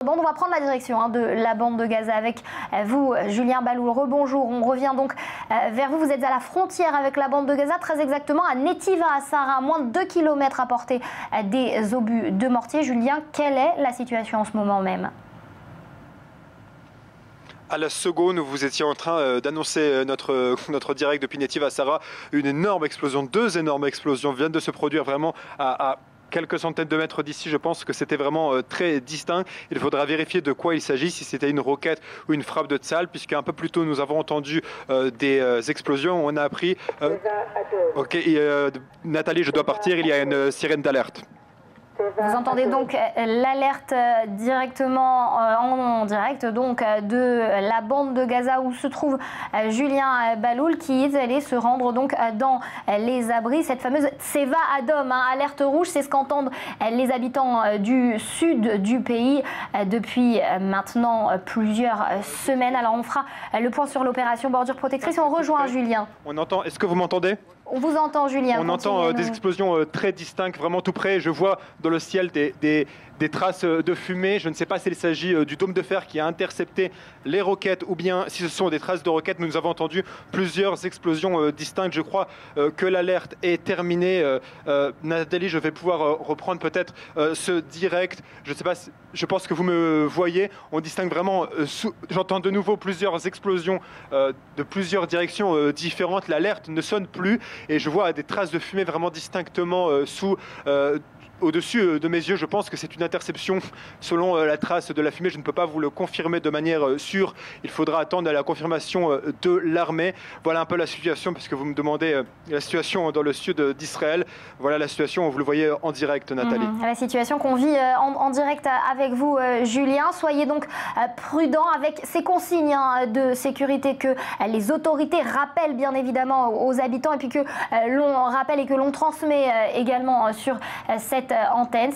On va prendre la direction de la bande de Gaza avec vous, Julien Baloul. Rebonjour, on revient donc vers vous. Vous êtes à la frontière avec la bande de Gaza, très exactement à Netiva, à Sarah, à moins de 2 km à portée des obus de mortier. Julien, quelle est la situation en ce moment même ? À la seconde où vous étiez en train d'annoncer notre direct depuis Netiva à Sarah, une énorme explosion, 2 énormes explosions viennent de se produire vraiment à quelques centaines de mètres d'ici. Je pense que c'était vraiment très distinct. Il faudra vérifier de quoi il s'agit, si c'était une roquette ou une frappe de Tsahal, puisqu'un peu plus tôt nous avons entendu des explosions. On a appris... Ok, Nathalie, je dois partir, il y a une sirène d'alerte. Vous entendez donc l'alerte directement en direct donc de la bande de Gaza où se trouve Julien Baloul qui est allé se rendre donc dans les abris. Cette fameuse Tseva Adom, alerte rouge, c'est ce qu'entendent les habitants du sud du pays depuis maintenant plusieurs semaines. Alors on fera le point sur l'opération Bordure Protectrice. On rejoint Julien. On entend, est-ce que vous m'entendez ? On vous entend, Julien. On entend des explosions très distinctes, vraiment tout près. Je vois dans le ciel des traces de fumée. Je ne sais pas s'il s'agit du dôme de fer qui a intercepté les roquettes ou bien si ce sont des traces de roquettes. Nous avons entendu plusieurs explosions distinctes. Je crois que l'alerte est terminée. Nathalie, je vais pouvoir reprendre peut-être ce direct. Je ne sais pas, je pense que vous me voyez. On distingue vraiment, j'entends de nouveau plusieurs explosions de plusieurs directions différentes. L'alerte ne sonne plus. Et je vois des traces de fumée vraiment distinctement au-dessus de mes yeux. Je pense que c'est une interception selon la trace de la fumée. Je ne peux pas vous le confirmer de manière sûre. Il faudra attendre la confirmation de l'armée. Voilà un peu la situation, puisque vous me demandez la situation dans le sud d'Israël. Voilà la situation, vous le voyez en direct, Nathalie. La situation qu'on vit en direct avec vous, Julien. Soyez donc prudents avec ces consignes de sécurité que les autorités rappellent bien évidemment aux habitants et puis que l'on rappelle et que l'on transmet également sur cette antenne.